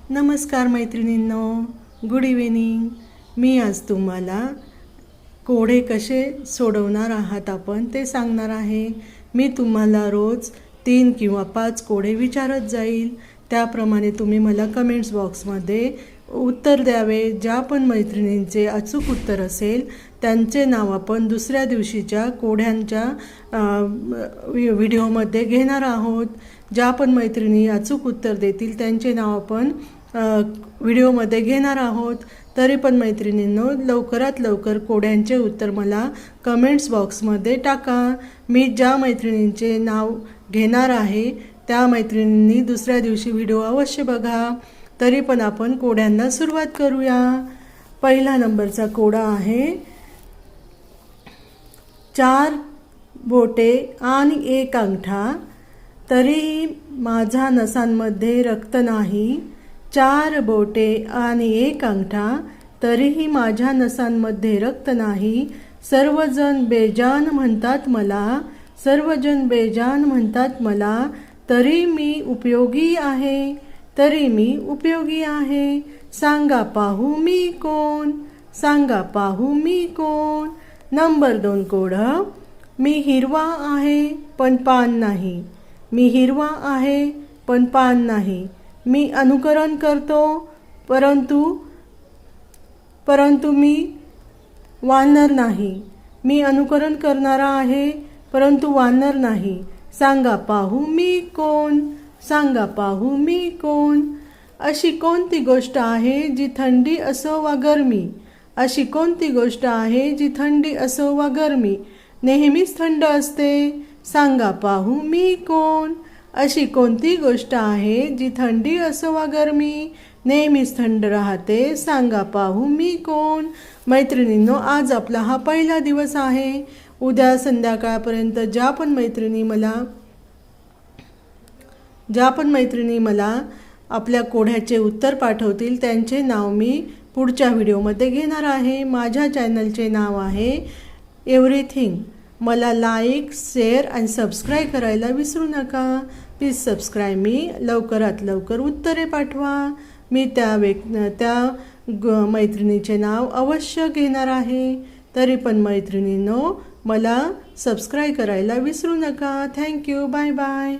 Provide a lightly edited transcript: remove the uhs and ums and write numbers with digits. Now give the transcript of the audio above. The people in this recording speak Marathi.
नमस्कार मैत्रिणींनो, गुड इव्हिनिंग। मी आज तुम्हाला कोडे कसे सोडवणार आहात आपण ते सांगणार आहे। मी तुम्हाला रोज 3 किंवा 5 कोडे विचारत जाईल, त्याप्रमाणे तुम्ही मला कमेंट्स बॉक्समध्ये उत्तर द्यावे। ज्या पण मैत्रिणींचे अचूक उत्तर असेल त्यांचे नाव आपण दुसऱ्या दिवशीच्या कोड्यांच्या व्हिडिओमध्ये घेणार आहोत। ज्या पण मैत्रिणी अचूक उत्तर देतील त्यांचे नाव आपण व्हिडिओमध्ये घेणार आहोत। तरी पण मैत्रिणींनो, लवकरात लवकर कोड्यांचे उत्तर मला कमेंट्स बॉक्समध्ये टाका। मी ज्या मैत्रिणींचे नाव घेणार आहे त्या मैत्रिणींनी दुसऱ्या दिवशी व्हिडिओ अवश्य बघा। तरी पण आपण कोड्यांना सुरुवात करूया। पहिला नंबरचा कोडा आहे 4 बोटे आणि 1 अंगठा, तरीही माझ्या नसांमध्ये रक्त नाही। 4 बोटे आणि 1 अंगठा, तरीही माझ्या नसांमध्ये रक्त नाही। सर्वजण बेजान म्हणतात मला, सर्वजण बेजान म्हणतात मला, तरी मी उपयोगी आहे, तरी मी उपयोगी आहे। सांगा पाहू मी कोण, सांगा पाहू मी कोण। नंबर 2 कोड, मी हिरवा आहे पण पान नाही, मी हिरवा आहे पण पान नाही। मी अनुकरण करतो परंतु मी वानर नाही, मी अनुकरण करणारा आहे परंतु वानर नाही। सांगा पाहू मी कोण, सांगा पाहू मी कोण। अशी कोणती गोष्ट आहे जी थंडी असो वा गरमी, अशी कोणती गोष्ट आहे जी थंडी असो वा गरमी नेहमीच थंड असते। सांगा पाहू मी कोण। अशी कोणती गोष्ट आहे जी थंडी असो वा गरमी नेहमीच थंड राहते। सांगा पाहू मी कोण। मैत्रिणींनो, आज आपला हा पहिला दिवस आहे। उद्या संध्याकाळपर्यंत ज्या पण मैत्रिणी मला आपल्या कोड्याचे उत्तर पाठवतील त्यांचे नाव मी पुढच्या व्हिडिओमध्ये घेणार आहे। माझ्या चॅनलचे नाव आहे एव्हरीथिंग। मला लाईक, शेअर आणि सबस्क्राईब करायला विसरू नका। प्लीज सबस्क्राईब मी। लवकरात लवकर उत्तरे पाठवा। मी त्या मैत्रिणीचे नाव अवश्य घेणार आहे। तरी पण मैत्रिणींनो, मला सबस्क्राईब करायला विसरू नका। Thank you, bye bye.